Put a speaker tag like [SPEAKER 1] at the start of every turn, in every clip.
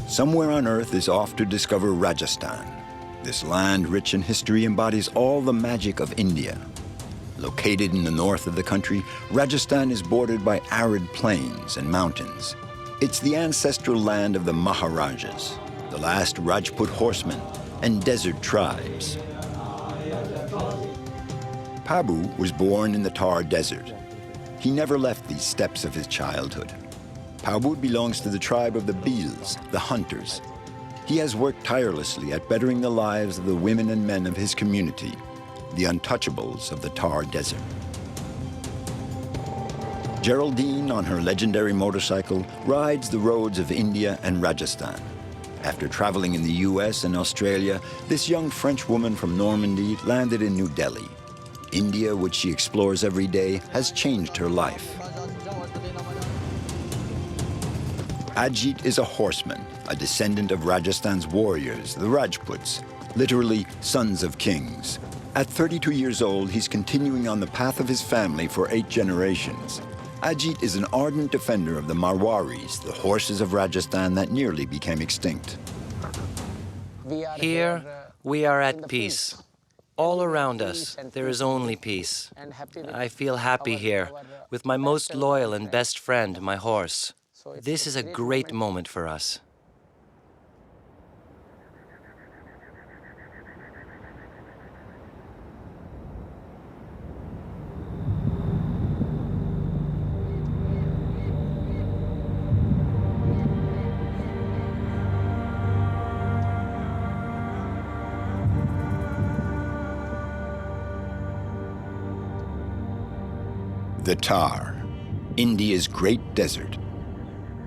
[SPEAKER 1] Somewhere on Earth is off to discover Rajasthan. This land rich in history embodies all the magic of India. Located in the north of the country, Rajasthan is bordered by arid plains and mountains. It's the ancestral land of the Maharajas, the last Rajput horsemen and desert tribes. Pabu was born in the Thar Desert. He never left these steppes of his childhood. Pabu belongs to the tribe of the Bhils, the hunters. He has worked tirelessly at bettering the lives of the women and men of his community, the untouchables of the Thar Desert. Geraldine, on her legendary motorcycle, rides the roads of India and Rajasthan. After traveling in the US and Australia, this young French woman from Normandy landed in New Delhi. India, which she explores every day, has changed her life. Ajit is a horseman, a descendant of Rajasthan's warriors, the Rajputs, literally sons of kings. At 32 years old, he's continuing on the path of his family for 8 generations. Ajit is an ardent defender of the Marwaris, the horses of Rajasthan that nearly became extinct.
[SPEAKER 2] Here, we are at peace. All around us, there is only peace. I feel happy here, with my most loyal and best friend, my horse. This is a great moment for us.
[SPEAKER 1] The Thar, India's great desert.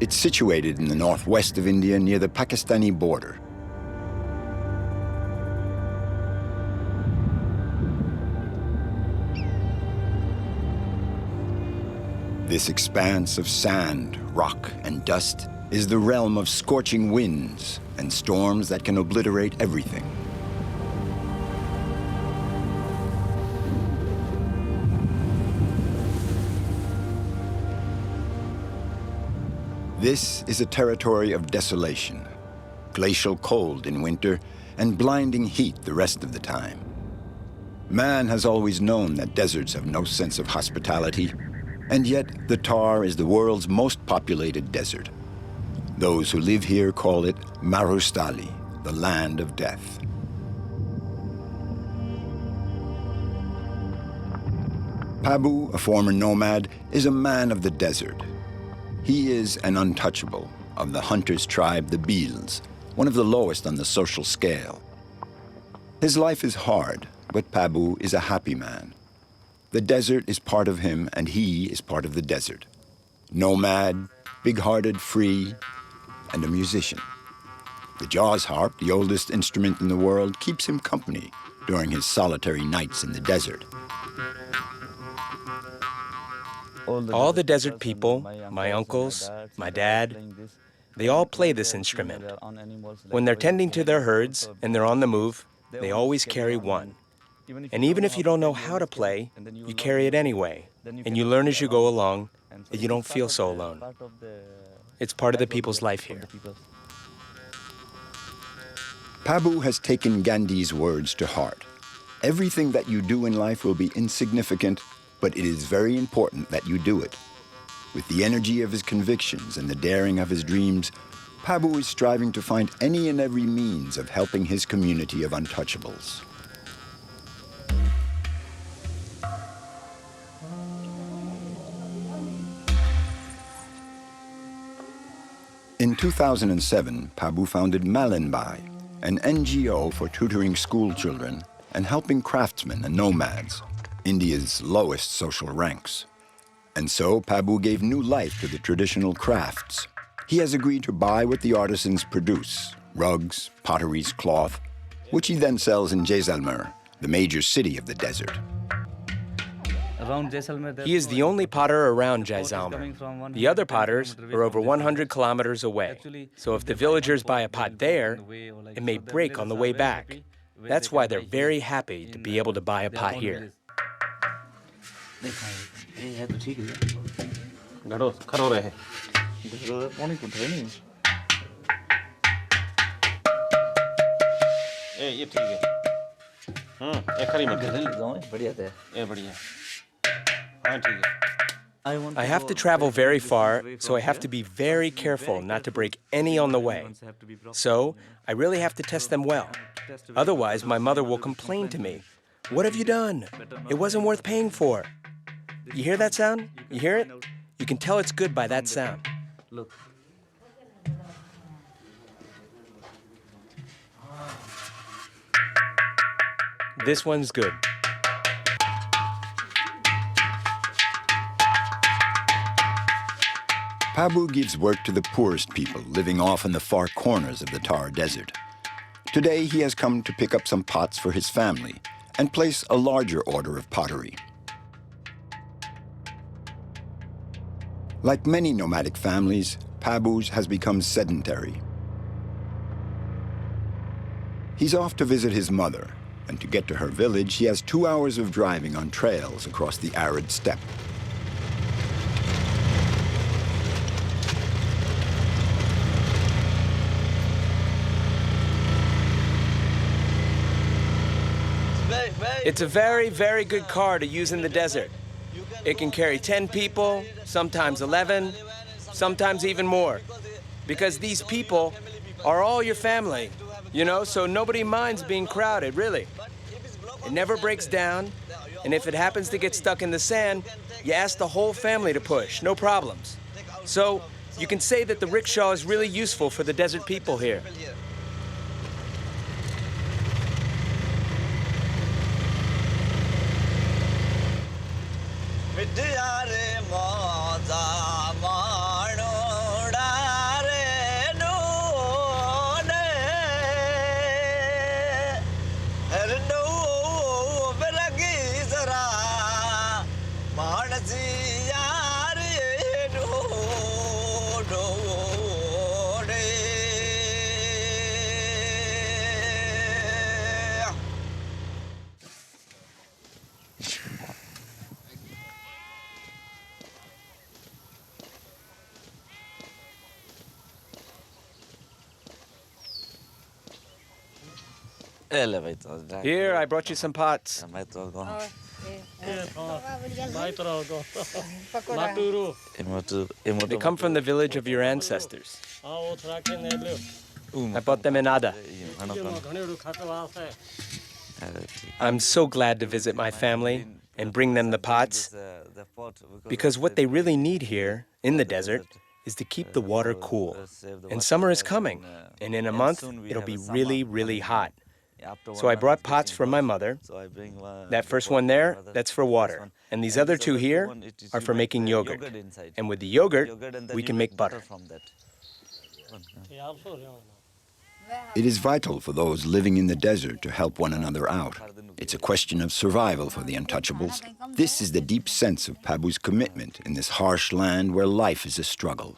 [SPEAKER 1] It's situated in the northwest of India near the Pakistani border. This expanse of sand, rock, and dust is the realm of scorching winds and storms that can obliterate everything. This is a territory of desolation, glacial cold in winter and blinding heat the rest of the time. Man has always known that deserts have no sense of hospitality, and yet the Thar is the world's most populated desert. Those who live here call it Marustali, the land of death. Pabu, a former nomad, is a man of the desert. He is an untouchable of the hunters' tribe, the Bhils, one of the lowest on the social scale. His life is hard, but Pabu is a happy man. The desert is part of him, and he is part of the desert. Nomad, big-hearted, free, and a musician. The Jaws harp, the oldest instrument in the world, keeps him company during his solitary nights in the desert.
[SPEAKER 3] All the desert people, my uncles, my dad, they all play this instrument. When they're tending to their herds and they're on the move, they always carry one. And even if you don't know how to play, you carry it anyway, and you learn as you go along, and you don't feel so alone. It's part of the people's life here.
[SPEAKER 1] Pabu has taken Gandhi's words to heart. Everything that you do in life will be insignificant, but it is very important that you do it. With the energy of his convictions and the daring of his dreams, Pabu is striving to find any and every means of helping his community of untouchables. In 2007, Pabu founded Malinbai, an NGO for tutoring school children and helping craftsmen and nomads, India's lowest social ranks. And so Pabu gave new life to the traditional crafts. He has agreed to buy what the artisans produce, rugs, potteries, cloth, which he then sells in Jaisalmer, the major city of the desert.
[SPEAKER 3] He is the only potter around Jaisalmer. The other potters are over 100 kilometers away. So if the villagers buy a pot there, it may break on the way back. That's why they're very happy to be able to buy a pot here.
[SPEAKER 4] ये ठीक है ये खरी मत
[SPEAKER 5] बढ़िया थे
[SPEAKER 4] ये बढ़िया हाँ ठीक है
[SPEAKER 3] I have to travel very far, so I have to be very careful not to break any on the way. So, I really have to test them well. Otherwise, my mother will complain to me. What have you done? It wasn't worth paying for. You hear that sound? You hear it? You can tell it's good by that sound.
[SPEAKER 5] look
[SPEAKER 3] This one's good.
[SPEAKER 1] Pabu gives work to the poorest people living off in the far corners of the Thar Desert. Today, he has come to pick up some pots for his family and place a larger order of pottery. Like many nomadic families, Pabu's has become sedentary. He's off to visit his mother, and to get to her village, he has 2 hours of driving on trails across the arid steppe.
[SPEAKER 3] It's a very, very good car to use in the desert. It can carry 10 people, sometimes 11, sometimes even more. Because these people are all your family, you know, so nobody minds being crowded, really. It never breaks down, and if it happens to get stuck in the sand, you ask the whole family to push, no problems. So you can say that the rickshaw is really useful for the desert people here. Here, I brought you some pots. They come from the village of your ancestors. I bought them in Ada. I'm so glad to visit my family and bring them the pots, because what they really need here in the desert is to keep the water cool. And summer is coming, and in a month, it'll be really, really hot. So I brought pots from my mother. That first one there, that's for water. And these other two here are for making yogurt. And with the yogurt, we can make butter.
[SPEAKER 1] It is vital for those living in the desert to help one another out. It's a question of survival for the untouchables. This is the deep sense of Pabu's commitment in this harsh land where life is a struggle.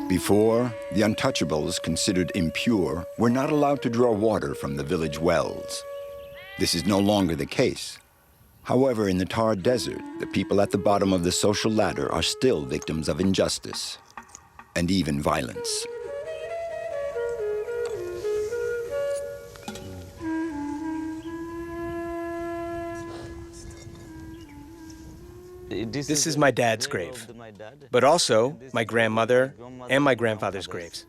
[SPEAKER 1] Before, the untouchables, considered impure, were not allowed to draw water from the village wells. This is no longer the case. However, in the Thar Desert, the people at the bottom of the social ladder are still victims of injustice and even violence.
[SPEAKER 3] This is my dad's grave, but also my grandmother and my grandfather's graves.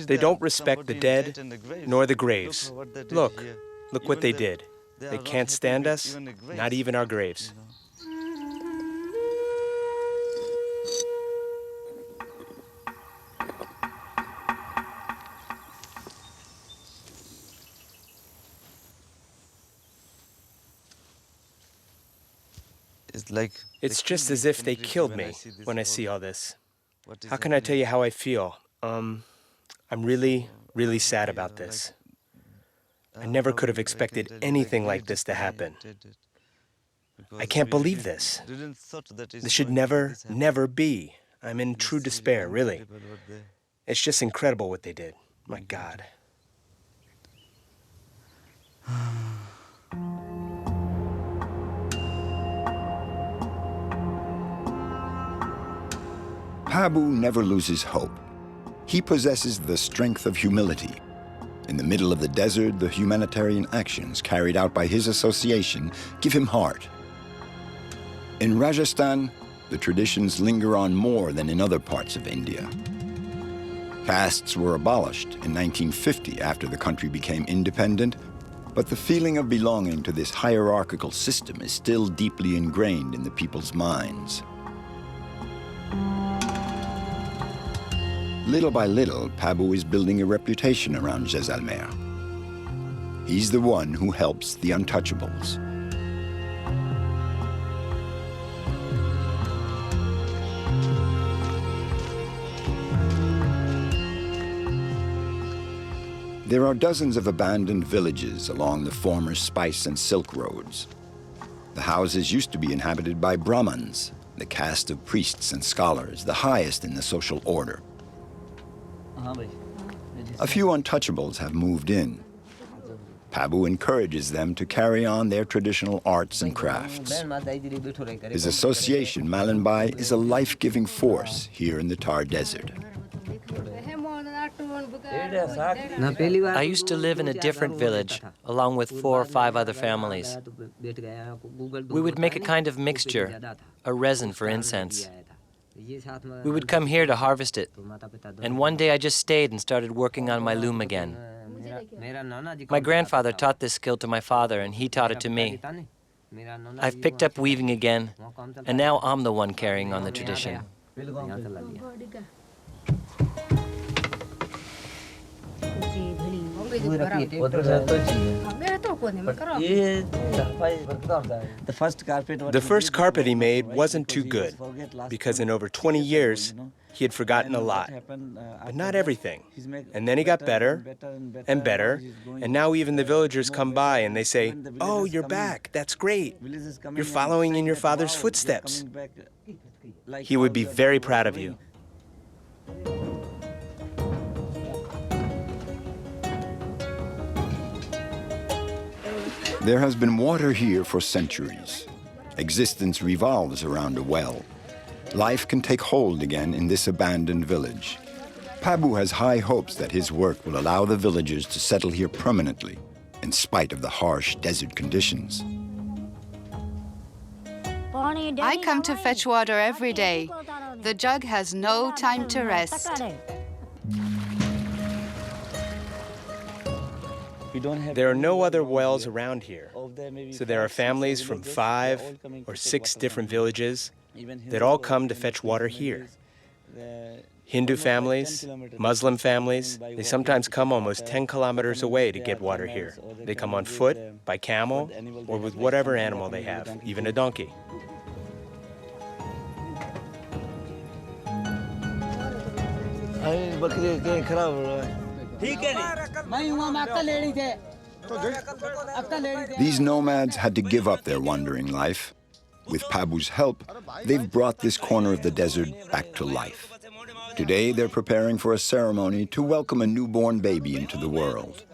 [SPEAKER 3] They don't respect the dead nor the graves. Look what they did. They can't stand us, not even our graves. It's just as if they killed me when I see all this. How can I tell you how I feel? I'm really really sad about this. I never could have expected anything like this to happen. I can't believe this. This should never, never be. I'm in true despair, really. It's just incredible what they did. My God.
[SPEAKER 1] Pabu never loses hope. He possesses the strength of humility. In the middle of the desert, the humanitarian actions carried out by his association give him heart. In Rajasthan, the traditions linger on more than in other parts of India. Castes were abolished in 1950 after the country became independent, but the feeling of belonging to this hierarchical system is still deeply ingrained in the people's minds. Little by little, Pabu is building a reputation around Jaisalmer. He's the one who helps the untouchables. There are dozens of abandoned villages along the former spice and silk roads. The houses used to be inhabited by Brahmins, the caste of priests and scholars, the highest in the social order. A few untouchables have moved in. Pabu encourages them to carry on their traditional arts and crafts. His association, Malanbai, is a life-giving force here in the Thar Desert.
[SPEAKER 2] I used to live in a different village, along with 4 or 5 other families. We would make a kind of mixture, a resin for incense. We would come here to harvest it, and one day I just stayed and started working on my loom again. My grandfather taught this skill to my father, and he taught it to me. I've picked up weaving again, and now I'm the one carrying on the tradition.
[SPEAKER 3] The first carpet he made wasn't too good, because in over 20 years, he had forgotten a lot, but not everything. And then he got better and better, and now even the villagers come by and they say, "Oh, you're back, that's great. You're following in your father's footsteps." He would be very proud of you.
[SPEAKER 1] There has been water here for centuries. Existence revolves around a well. Life can take hold again in this abandoned village. Pabu has high hopes that his work will allow the villagers to settle here permanently, in spite of the harsh desert conditions.
[SPEAKER 5] I come to fetch water every day. The jug has no time to rest.
[SPEAKER 3] There are no other wells around here, so there are families from 5 or 6 different villages that all come to fetch water here. Hindu families, Muslim families, they sometimes come almost 10 kilometers away to get water here. They come on foot, by camel, or with whatever animal they have, even a donkey.
[SPEAKER 1] These nomads had to give up their wandering life. With Pabu's help, they've brought this corner of the desert back to life. Today, they're preparing for a ceremony to welcome a newborn baby into the world.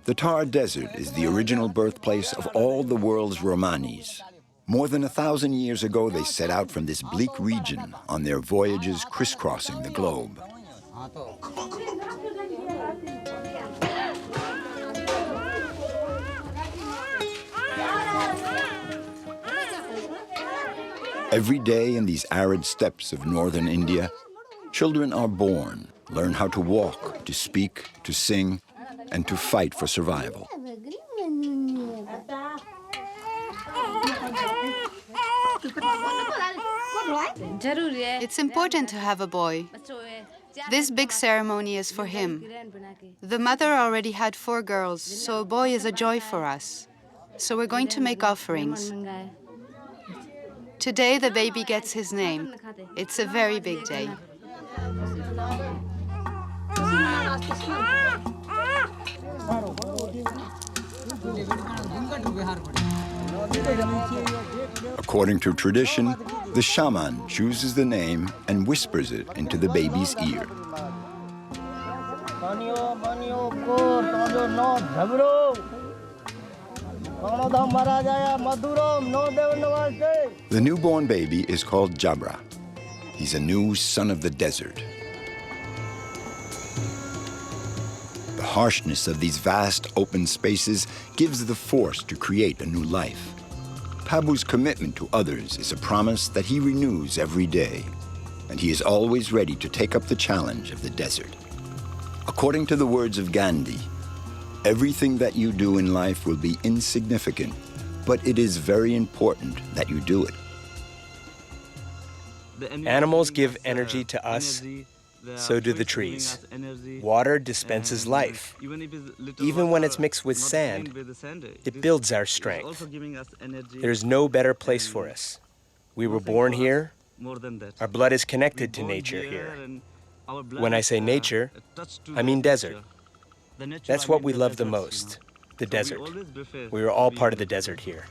[SPEAKER 1] The Thar Desert is the original birthplace of all the world's Romanis. More than 1,000 years ago, they set out from this bleak region on their voyages crisscrossing the globe. Every day in these arid steppes of northern India, children are born, learn how to walk, to speak, to sing, and to fight for survival.
[SPEAKER 5] It's important to have a boy. This big ceremony is for him. The mother already had 4 girls, so a boy is a joy for us. So we're going to make offerings. Today the baby gets his name. It's a very big day.
[SPEAKER 1] According to tradition, the shaman chooses the name and whispers it into the baby's ear. The newborn baby is called Jabra. He's a new son of the desert. The harshness of these vast open spaces gives the force to create a new life. Pabu's commitment to others is a promise that he renews every day, and he is always ready to take up the challenge of the desert. According to the words of Gandhi, everything that you do in life will be insignificant, but it is very important that you do it.
[SPEAKER 3] Animals give energy to us, so do the trees. Water dispenses life. Even when it's mixed with sand, it builds our strength. There's no better place for us. We were born here. Our blood is connected to nature here. When I say nature, I mean desert. That's what we love the most, the desert. We are all part of the desert here.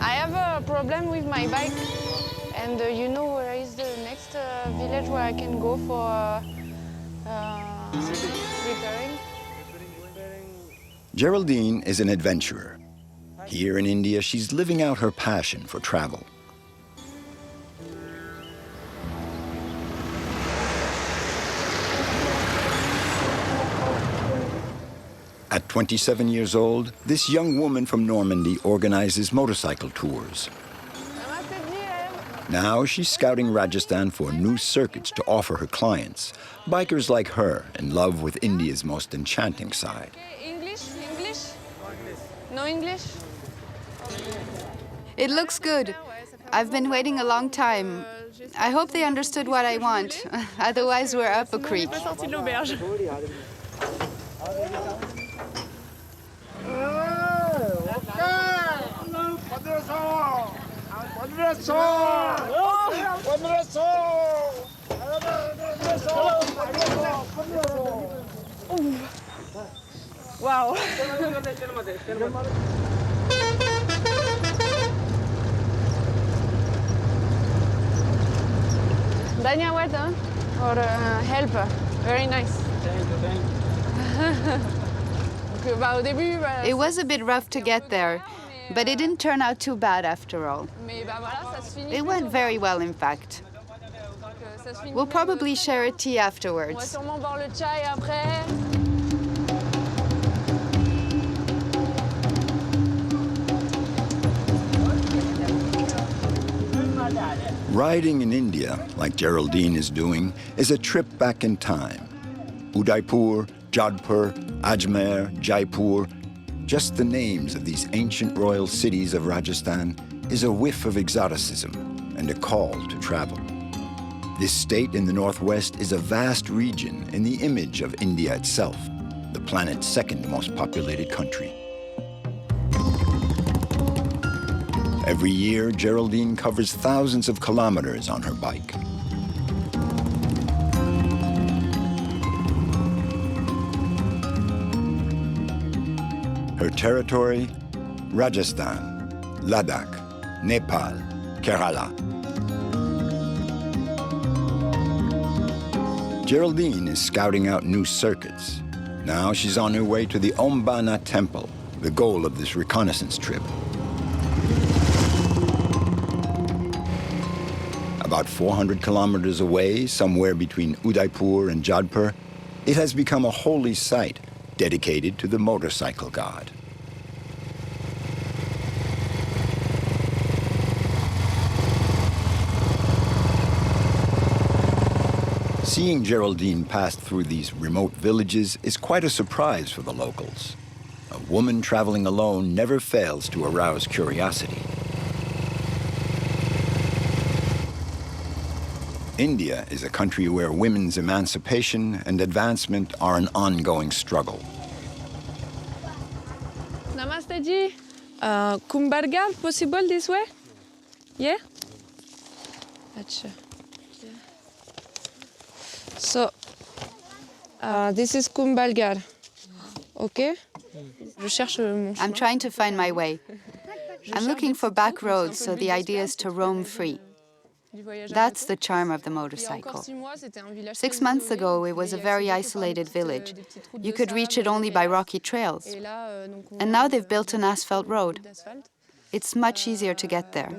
[SPEAKER 6] I have a problem with my bike, and you know where is the next village where I can go for repairing?
[SPEAKER 1] Geraldine is an adventurer. Here in India, she's living out her passion for travel. At 27 years old, this young woman from Normandy organizes motorcycle tours. Now she's scouting Rajasthan for new circuits to offer her clients, bikers like her in love with India's most enchanting side.
[SPEAKER 6] English? No English?
[SPEAKER 5] It looks good. I've been waiting a long time. I hope they understood what I want. Otherwise, we're up a creek.
[SPEAKER 6] Wow. Danyawat, huh? Or help. Very nice.
[SPEAKER 5] It was a bit rough to get there, but it didn't turn out too bad after all. It went very well, in fact. We'll probably share a tea afterwards.
[SPEAKER 1] Riding in India, like Geraldine is doing, is a trip back in time. Udaipur, Jodhpur, Ajmer, Jaipur, just the names of these ancient royal cities of Rajasthan is a whiff of exoticism and a call to travel. This state in the northwest is a vast region in the image of India itself, the planet's second most populated country. Every year, Geraldine covers thousands of kilometers on her bike. Her territory, Rajasthan, Ladakh, Nepal, Kerala. Geraldine is scouting out new circuits. Now she's on her way to the Om Bana Temple, the goal of this reconnaissance trip. About 400 kilometers away, somewhere between Udaipur and Jodhpur, it has become a holy site dedicated to the motorcycle god. Seeing Geraldine pass through these remote villages is quite a surprise for the locals. A woman traveling alone never fails to arouse curiosity. India is a country where women's emancipation and advancement are an ongoing struggle.
[SPEAKER 6] Namaste ji. Kumbharga possible this way? Yeah? Acha. So, this is Kumbhalgarh. Okay? Je cherche mon chemin.
[SPEAKER 5] I'm trying to find my way. I'm looking for back roads, so the idea is to roam free. That's the charm of the motorcycle. 6 months ago, it was a very isolated village. You could reach it only by rocky trails. And now they've built an asphalt road. It's much easier to get there.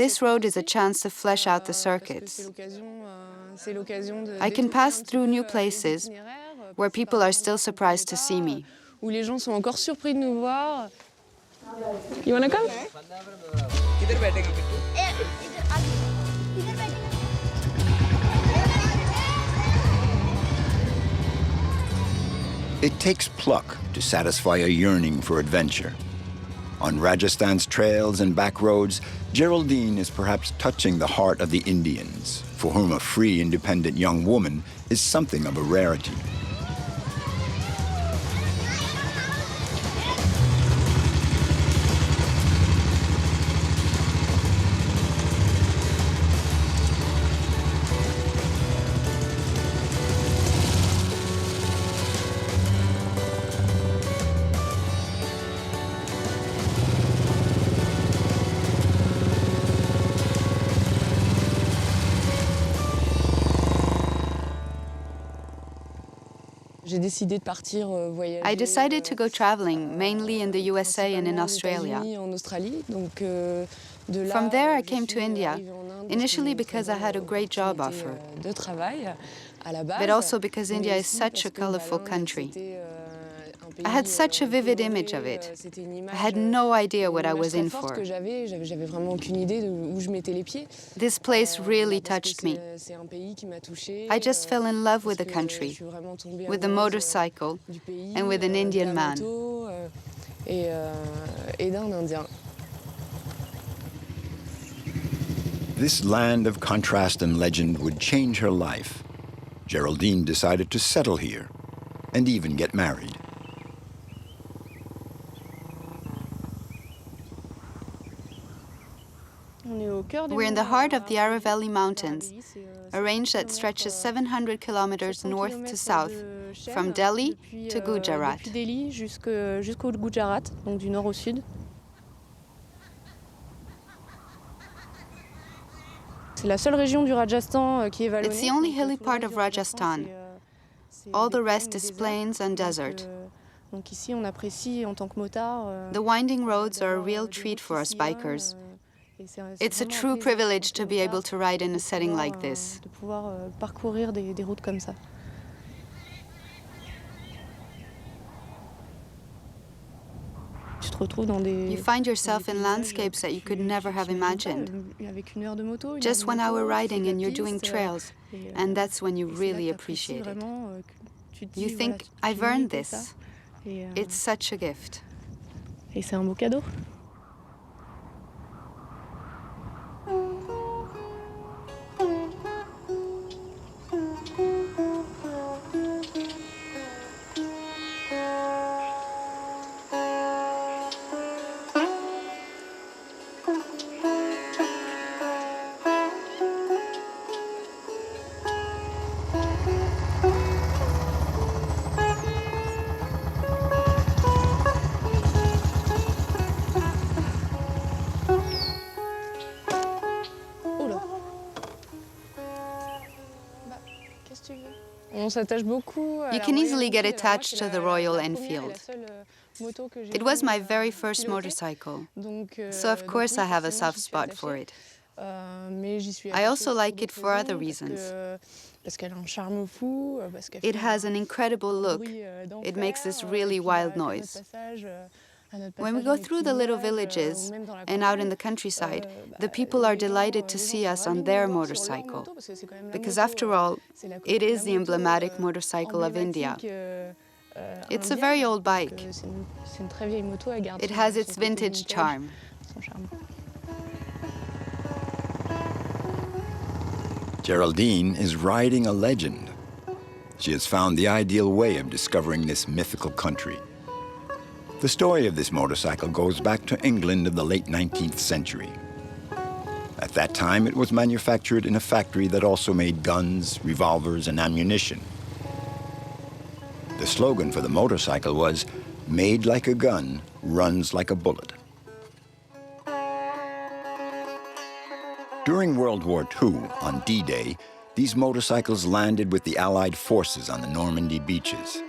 [SPEAKER 5] This road is a chance to flesh out the circuits. I can pass through new places where people are still surprised to see me.
[SPEAKER 6] You wanna come?
[SPEAKER 1] It takes pluck to satisfy a yearning for adventure. On Rajasthan's trails and back roads, Geraldine is perhaps touching the heart of the Indians, for whom a free, independent young woman is something of a rarity.
[SPEAKER 5] I decided to go traveling, mainly in the USA and in Australia. From there, I came to India, initially because I had a great job offer, but also because India is such a colorful country. I had such a vivid image of it. I had no idea what I was in for. This place really touched me. I just fell in love with the country, with the motorcycle, and with an Indian man.
[SPEAKER 1] This land of contrast and legend would change her life. Geraldine decided to settle here and even get married.
[SPEAKER 5] We're in the heart of the Aravalli Mountains, a range that stretches 700 kilometers north to south, from Delhi to Gujarat. It's the only hilly part of Rajasthan. All the rest is plains and desert. The winding roads are a real treat for us bikers. It's a true privilege to be able to ride in a setting like this. You find yourself in landscapes that you could never have imagined. Just 1 hour riding and you're doing trails, and that's when you really appreciate it. You think, I've earned this. It's such a gift. You can easily get attached to the Royal Enfield. It was my very first motorcycle, so of course I have a soft spot for it. I also like it for other reasons. It has an incredible look. It makes this really wild noise. When we go through the little villages and out in the countryside, the people are delighted to see us on their motorcycle. Because after all, it is the emblematic motorcycle of India. It's a very old bike. It has its vintage charm.
[SPEAKER 1] Geraldine is riding a legend. She has found the ideal way of discovering this mythical country. The story of this motorcycle goes back to England of the late 19th century. At that time, it was manufactured in a factory that also made guns, revolvers, and ammunition. The slogan for the motorcycle was, "Made like a gun, runs like a bullet." During World War II, on D-Day, these motorcycles landed with the Allied forces on the Normandy beaches.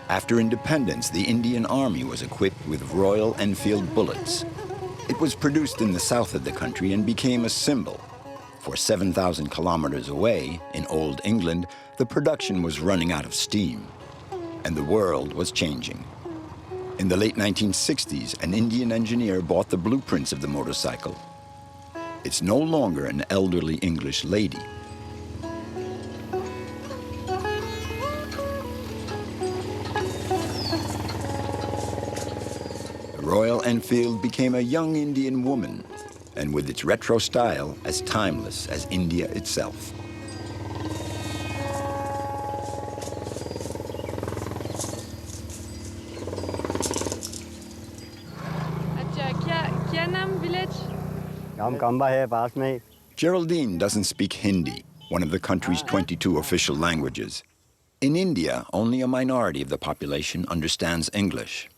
[SPEAKER 1] After independence, the Indian Army was equipped with Royal Enfield bullets. It was produced in the south of the country and became a symbol. For 7,000 kilometers away, in Old England, the production was running out of steam, and the world was changing. In the late 1960s, an Indian engineer bought the blueprints of the motorcycle. It's no longer an elderly English lady. Royal Enfield became a young Indian woman, and with its retro style, as timeless as India itself. Geraldine doesn't speak Hindi, one of the country's 22 official languages. In India, only a minority of the population understands English.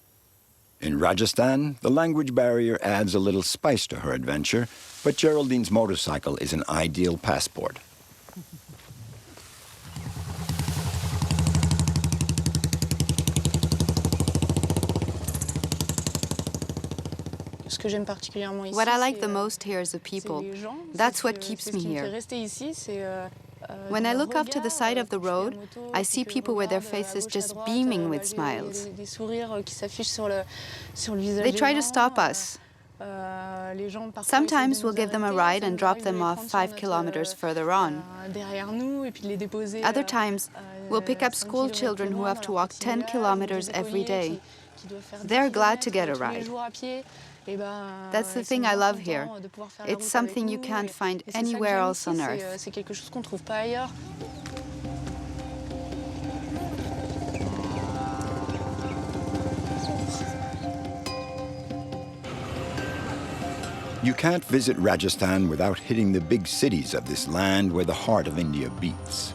[SPEAKER 1] In Rajasthan, the language barrier adds a little spice to her adventure, but Geraldine's motorcycle is an ideal passport.
[SPEAKER 5] What I like the most here is the people. That's what keeps me here. When I look up to the side of the road, I see people with their faces just beaming with smiles. They try to stop us. Sometimes we'll give them a ride and drop them off 5 kilometers further on. Other times, we'll pick up school children who have to walk 10 kilometers every day. They're glad to get a ride. That's the thing I love here. It's something you can't find anywhere else on earth.
[SPEAKER 1] You can't visit Rajasthan without hitting the big cities of this land where the heart of India beats.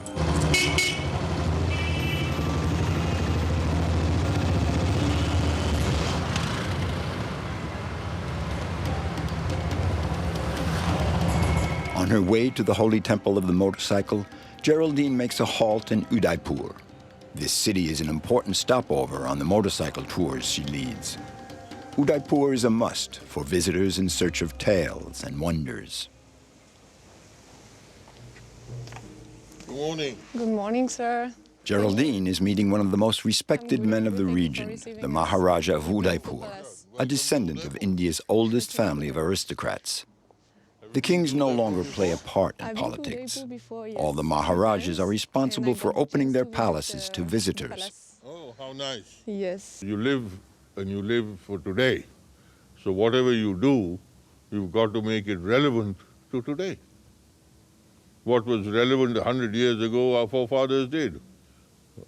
[SPEAKER 1] On her way to the holy temple of the motorcycle, Geraldine makes a halt in Udaipur. This city is an important stopover on the motorcycle tours she leads. Udaipur is a must for visitors in search of tales and wonders.
[SPEAKER 7] Good morning.
[SPEAKER 6] Good morning, sir.
[SPEAKER 1] Geraldine is meeting one of the most respected men of the region, the Maharaja of Udaipur, a descendant of India's oldest family of aristocrats. The kings no longer play a part in politics. All the Maharajas are responsible for opening their palaces to visitors.
[SPEAKER 7] Oh, how nice.
[SPEAKER 6] Yes.
[SPEAKER 7] You live and you live for today. So whatever you do, you've got to make it relevant to today. What was relevant 100 years ago, our forefathers did.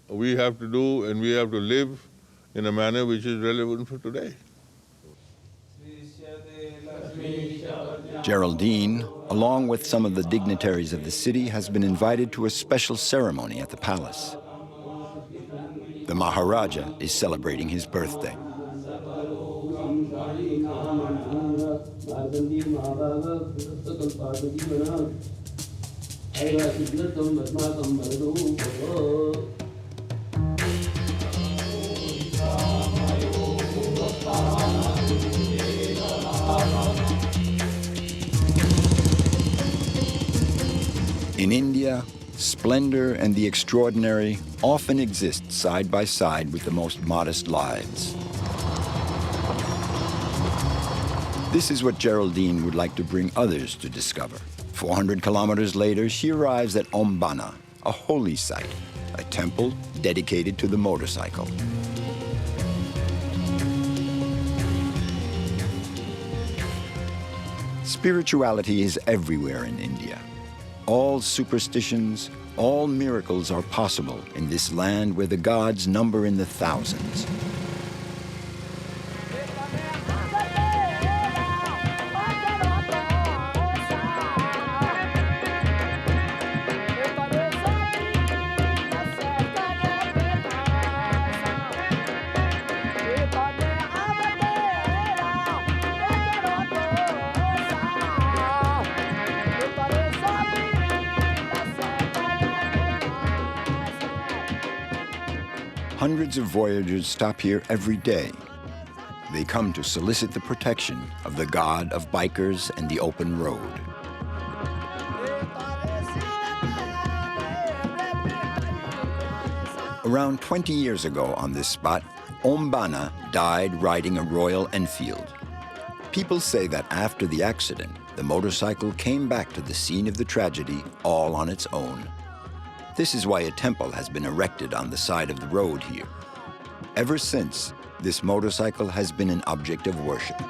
[SPEAKER 7] We have to do and we have to live in a manner which is relevant for today.
[SPEAKER 1] Geraldine, along with some of the dignitaries of the city, has been invited to a special ceremony at the palace. The Maharaja is celebrating his birthday. In India, splendor and the extraordinary often exist side by side with the most modest lives. This is what Geraldine would like to bring others to discover. 400 kilometers later, she arrives at Ombana, a holy site, a temple dedicated to the motorcycle. Spirituality is everywhere in India. All superstitions, all miracles are possible in this land where the gods number in the thousands. Hundreds of voyagers stop here every day. They come to solicit the protection of the god of bikers and the open road. Around 20 years ago on this spot, Ombana died riding a Royal Enfield. People say that after the accident, the motorcycle came back to the scene of the tragedy all on its own. This is why a temple has been erected on the side of the road here. Ever since, this motorcycle has been an object of worship.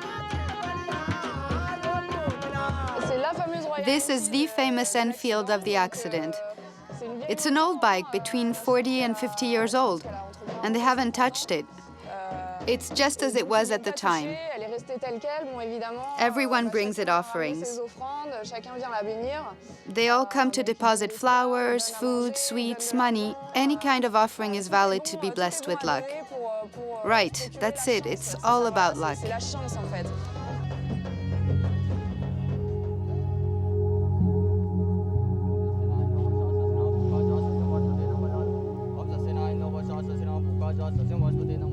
[SPEAKER 5] This is the famous Enfield of the accident. It's an old bike between 40 and 50 years old, and they haven't touched it. It's just as it was at the time. Everyone brings it offerings. They all come to deposit flowers, food, sweets, money. Any kind of offering is valid to be blessed with luck. Right, that's it. It's all about luck.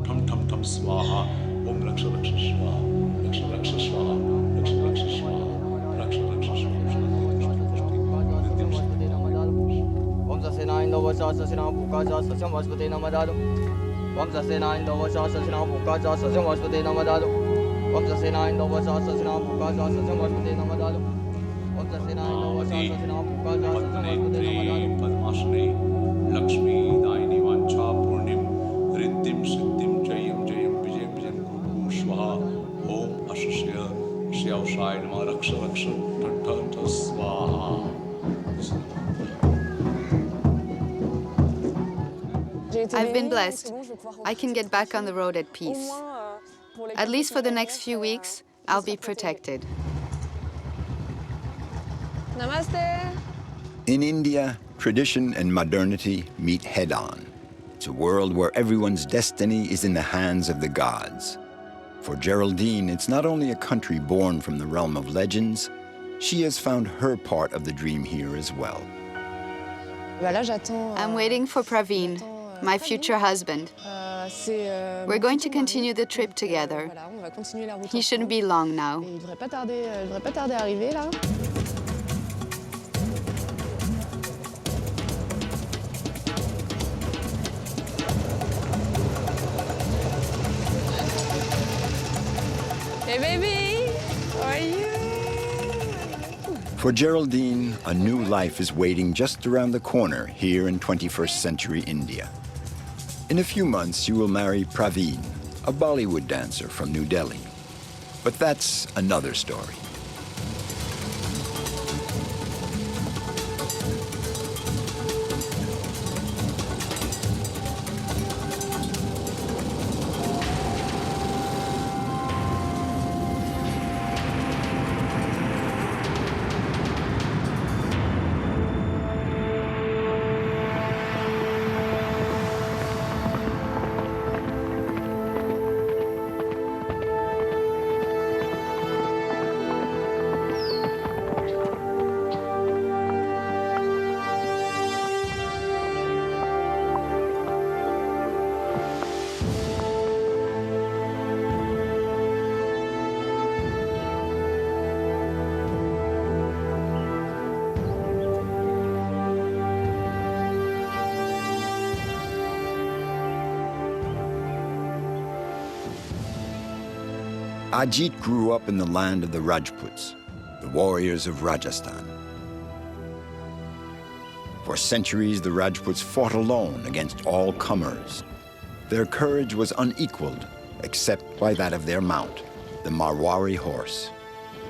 [SPEAKER 8] Tum tum tum swaha, om laksha laksha swaha, laksha laksha swaha, laksha laksha swaha, laksha laksha swaha. Om zasena indova sasasena bhukaja sasyam vaspate namadadu. Om zasena indova sasasena bhukaja sasyam vaspate namadadu. Om zasena indova sasasena bhukaja sasyam vaspate namadadu. Om zasena indova sasasena bhukaja sasyam vaspate namadadu. Padmashree Lakshmi Daini Vancha Purnim Riddhim Siddhim Jayam Jayam Vijayam Vijayam Guru Swaha Om Ashashya Shyavshaya Nama Raksha Raksha Tattata Swaha.
[SPEAKER 5] I've been blessed. I can get back on the road at peace. At least for the next few weeks, I'll be protected.
[SPEAKER 6] Namaste.
[SPEAKER 1] In India, tradition and modernity meet head-on. It's a world where everyone's destiny is in the hands of the gods. For Geraldine, it's not only a country born from the realm of legends, she has found her part of the dream here as well.
[SPEAKER 5] I'm waiting for Praveen, my future husband. We're going to continue the trip together. He shouldn't be long now.
[SPEAKER 6] Hey baby, how are you?
[SPEAKER 1] For Geraldine, a new life is waiting just around the corner here in 21st century India. In a few months, she will marry Praveen, a Bollywood dancer from New Delhi. But that's another story. Ajit grew up in the land of the Rajputs, the warriors of Rajasthan. For centuries, the Rajputs fought alone against all comers. Their courage was unequaled, except by that of their mount, the Marwari horse.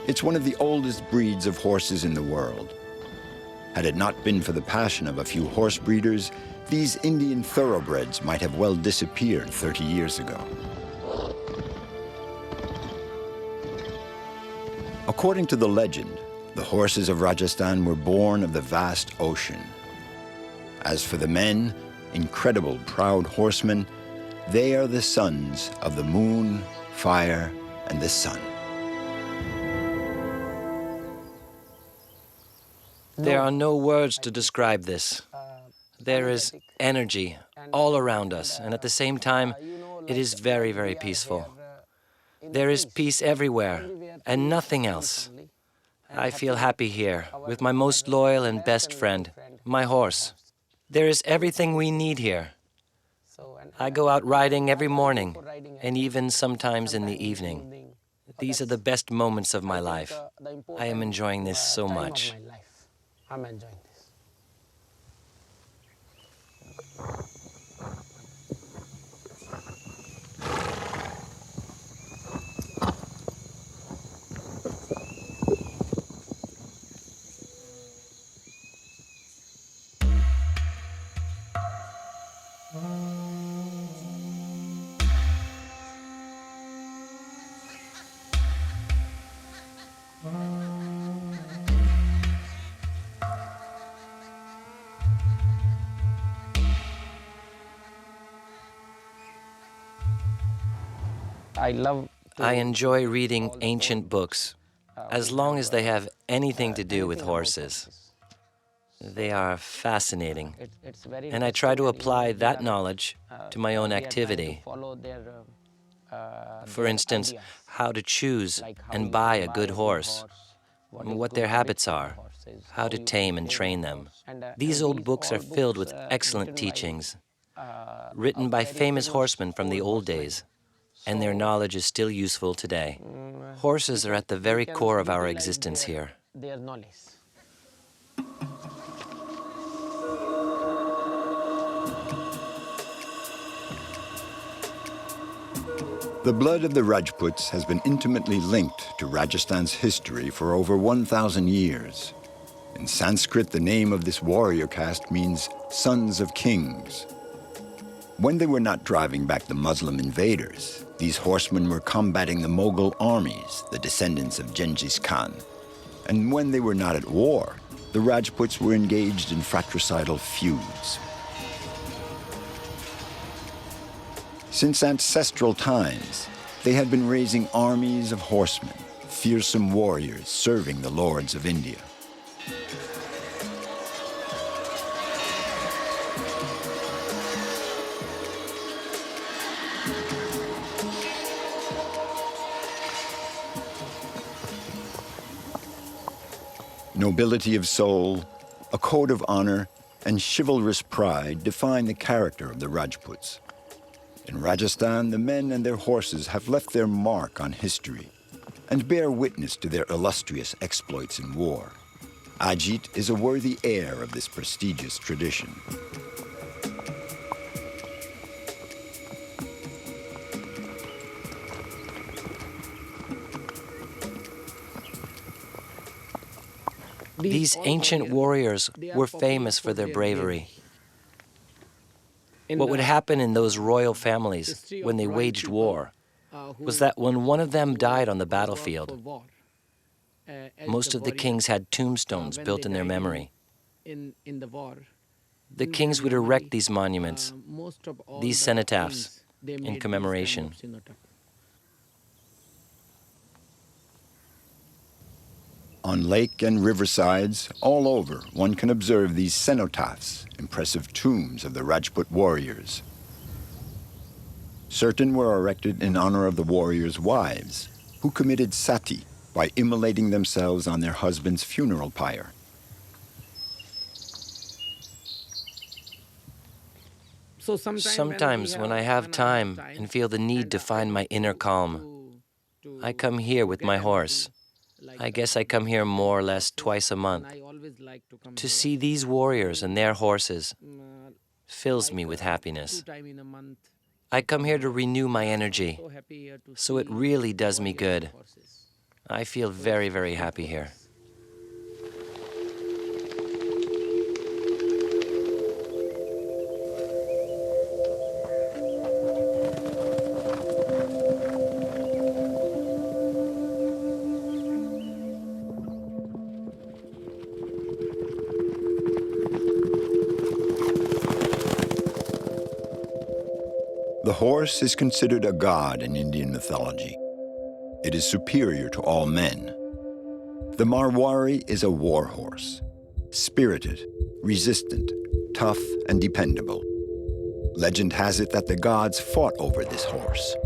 [SPEAKER 1] It's one of the oldest breeds of horses in the world. Had it not been for the passion of a few horse breeders, these Indian thoroughbreds might have well disappeared 30 years ago. According to the legend, the horses of Rajasthan were born of the vast ocean. As for the men, incredible proud horsemen, they are the sons of the moon, fire, and the sun.
[SPEAKER 2] There are no words to describe this. There is energy all around us, and at the same time, it is very, very peaceful. There is peace everywhere, and nothing else. I feel happy here, with my most loyal and best friend, my horse. There is everything we need here. I go out riding every morning, and even sometimes in the evening. These are the best moments of my life. I am enjoying this so much.
[SPEAKER 9] I'm enjoying this.
[SPEAKER 2] I enjoy reading ancient books, as long as they have anything to do with horses. They are fascinating, and I try to apply that knowledge to my own activity. For instance, how to choose and buy a good horse, what their habits are, how to tame and train them. These old books are filled with excellent teachings, written by famous horsemen from the old days, and their knowledge is still useful today. Horses are at the very core of our existence here.
[SPEAKER 9] Their knowledge.
[SPEAKER 1] The blood of the Rajputs has been intimately linked to Rajasthan's history for over 1,000 years. In Sanskrit, the name of this warrior caste means sons of kings. When they were not driving back the Muslim invaders, these horsemen were combating the Mughal armies, the descendants of Genghis Khan. And when they were not at war, the Rajputs were engaged in fratricidal feuds. Since ancestral times, they had been raising armies of horsemen, fearsome warriors serving the lords of India. Nobility of soul, a code of honor, and chivalrous pride define the character of the Rajputs. In Rajasthan, the men and their horses have left their mark on history and bear witness to their illustrious exploits in war. Ajit is a worthy heir of this prestigious tradition.
[SPEAKER 2] These ancient warriors were famous for their bravery. What would happen in those royal families when they waged war was that when one of them died on the battlefield, most of the kings had tombstones built in their memory. The kings would erect these monuments, these cenotaphs, in commemoration.
[SPEAKER 1] On lake and riversides, all over, one can observe these cenotaphs, impressive tombs of the Rajput warriors. Certain were erected in honor of the warriors' wives, who committed sati by immolating themselves on their husband's funeral pyre.
[SPEAKER 2] Sometimes when I have time and feel the need to find my inner calm, I come here with my horse. I guess I come here more or less twice a month. To see these warriors and their horses fills me with happiness. I come here to renew my energy, so it really does me good. I feel very, very happy here.
[SPEAKER 1] The horse is considered a god in Indian mythology. It is superior to all men. The Marwari is a war horse, spirited, resistant, tough, and dependable. Legend has it that the gods fought over this horse.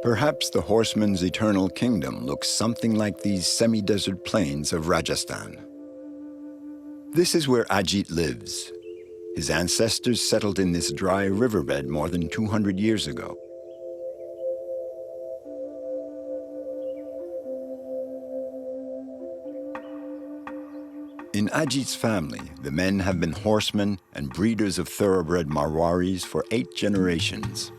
[SPEAKER 1] Perhaps the horseman's eternal kingdom looks something like these semi-desert plains of Rajasthan. This is where Ajit lives. His ancestors settled in this dry riverbed more than 200 years ago. In Ajit's family, the men have been horsemen and breeders of thoroughbred Marwaris for 8 generations.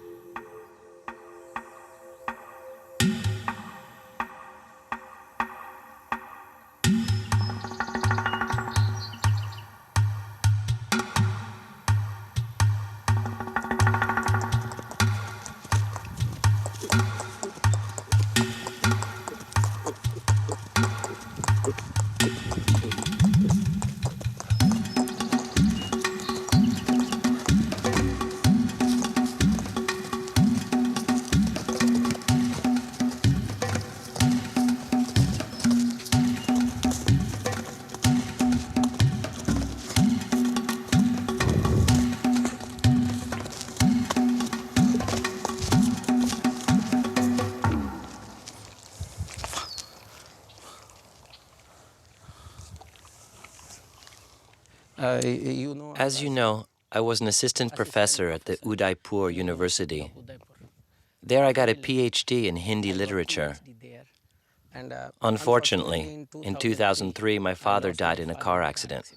[SPEAKER 2] As you know, I was an assistant professor at the Udaipur University. There I got a PhD in Hindi literature. Unfortunately, in 2003, my father died in a car accident.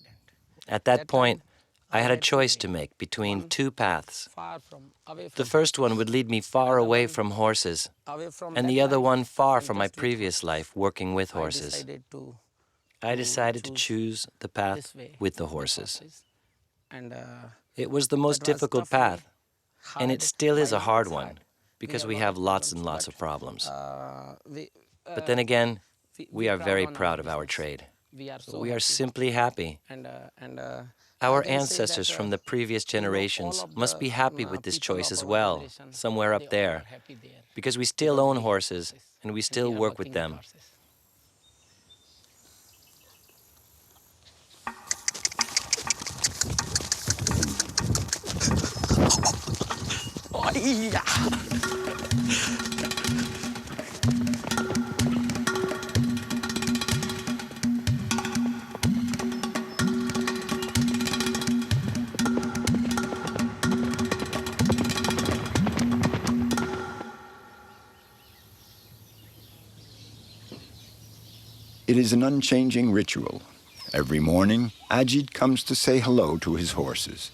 [SPEAKER 2] At that point, I had a choice to make between 2 paths. The first one would lead me far away from horses, and the other one far from my previous life working with horses. I decided to choose the path with the horses. It was the most difficult path, and it still is a hard one, because we have lots and lots of problems. But then again, we are very proud of our trade. We are simply happy. Our ancestors from the previous generations must be happy with this choice as well, somewhere up there, because we still own horses, and we still work with them.
[SPEAKER 1] It is an unchanging ritual. Every morning, Ajit comes to say hello to his horses.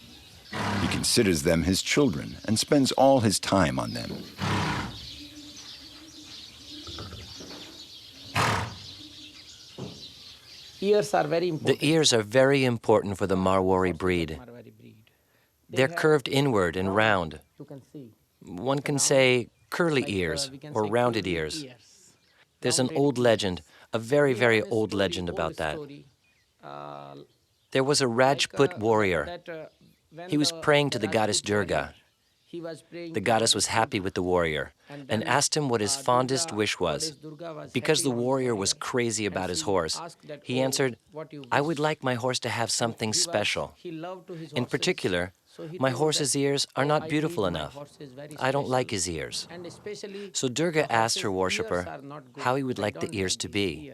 [SPEAKER 1] He considers them his children and spends all his time on them.
[SPEAKER 2] The ears are very important for the Marwari breed. They're curved inward and round. One can say curly ears or rounded ears. There's an old legend, a very, very old legend about that. There was a Rajput warrior. He was praying to the goddess Durga. The goddess was happy with the warrior and asked him what his fondest wish was. Because the warrior was crazy about his horse, he answered, "I would like my horse to have something special. In particular, my horse's ears are not beautiful enough. I don't like his ears." So Durga asked her worshipper how he would like the ears to be.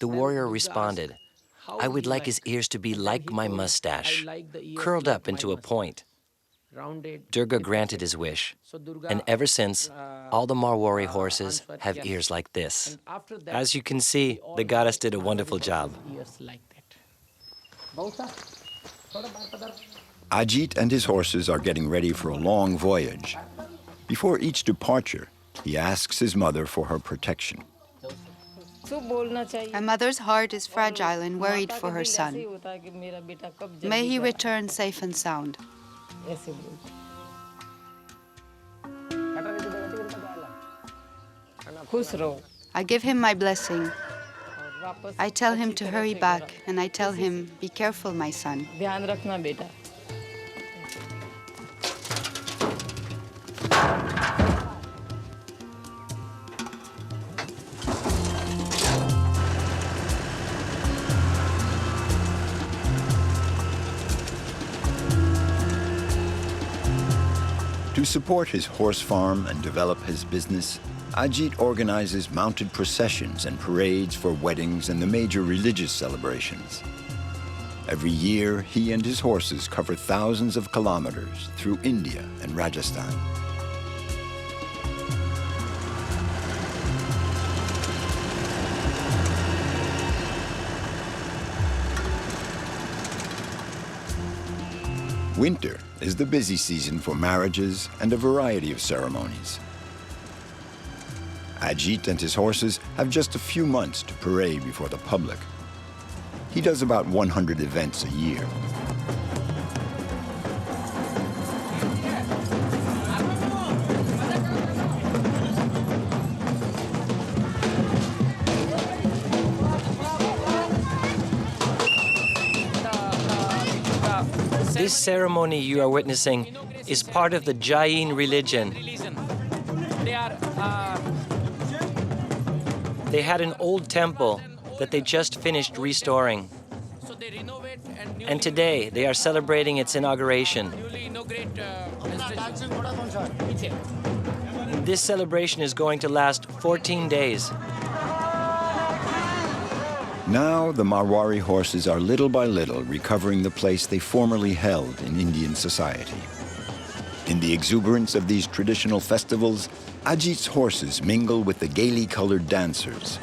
[SPEAKER 2] The warrior responded, "I would like his ears to be like my mustache, curled up into a point." Durga granted his wish, and ever since, all the Marwari horses have ears like this. As you can see, the goddess did a wonderful job.
[SPEAKER 1] Ajit and his horses are getting ready for a long voyage. Before each departure, he asks his mother for her protection.
[SPEAKER 5] A mother's heart is fragile and worried for her son. May he return safe and sound. I give him my blessing. I tell him to hurry back, and I tell him, "Be careful, my son."
[SPEAKER 1] To support his horse farm and develop his business, Ajit organizes mounted processions and parades for weddings and the major religious celebrations. Every year, he and his horses cover thousands of kilometers through India and Rajasthan. Winter is the busy season for marriages and a variety of ceremonies. Ajit and his horses have just a few months to parade before the public. He does about 100 events a year.
[SPEAKER 2] This ceremony you are witnessing is part of the Jain religion. They had an old temple that they just finished restoring. And today they are celebrating its inauguration. This celebration is going to last 14 days.
[SPEAKER 1] Now the Marwari horses are little by little recovering the place they formerly held in Indian society. In the exuberance of these traditional festivals, Ajit's horses mingle with the gaily colored dancers.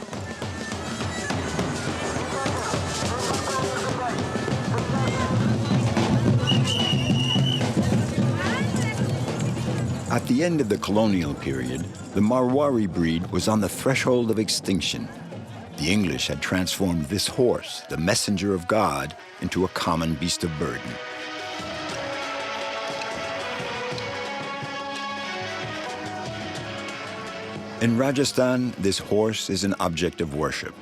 [SPEAKER 1] At the end of the colonial period, the Marwari breed was on the threshold of extinction. The English had transformed this horse, the messenger of God, into a common beast of burden. In Rajasthan, this horse is an object of worship.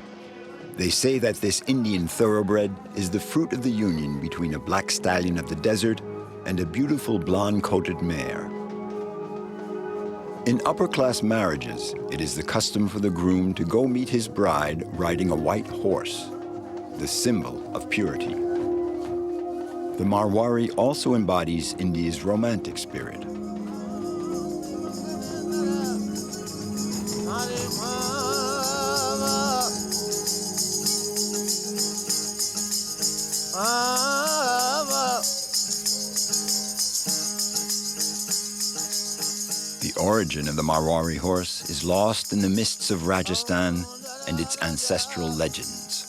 [SPEAKER 1] They say that this Indian thoroughbred is the fruit of the union between a black stallion of the desert and a beautiful blonde-coated mare. In upper-class marriages, it is the custom for the groom to go meet his bride riding a white horse, the symbol of purity. The Marwari also embodies India's romantic spirit. The origin of the Marwari horse is lost in the mists of Rajasthan and its ancestral legends.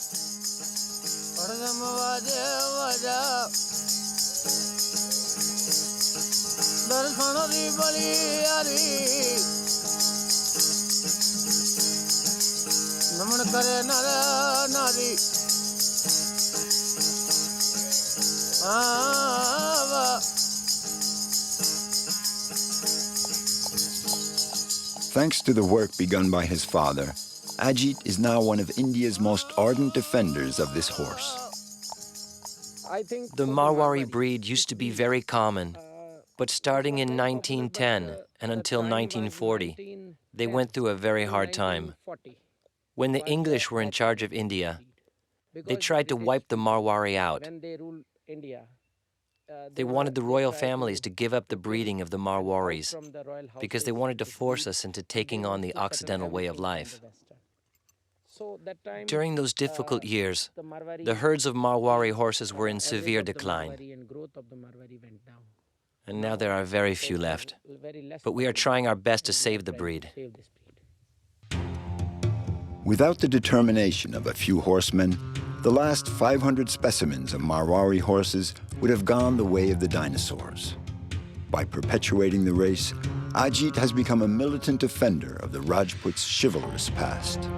[SPEAKER 1] Thanks to the work begun by his father, Ajit is now one of India's most ardent defenders of this horse.
[SPEAKER 2] The Marwari breed used to be very common. But starting in 1910 and until 1940, they went through a very hard time. When the English were in charge of India, they tried to wipe the Marwari out. They wanted the royal families to give up the breeding of the Marwaris because they wanted to force us into taking on the Occidental way of life. During those difficult years, the herds of Marwari horses were in severe decline. And now there are very few left. But we are trying our best to save the breed.
[SPEAKER 1] Without the determination of a few horsemen, the last 500 specimens of Marwari horses would have gone the way of the dinosaurs. By perpetuating the race, Ajit has become a militant defender of the Rajputs' chivalrous past.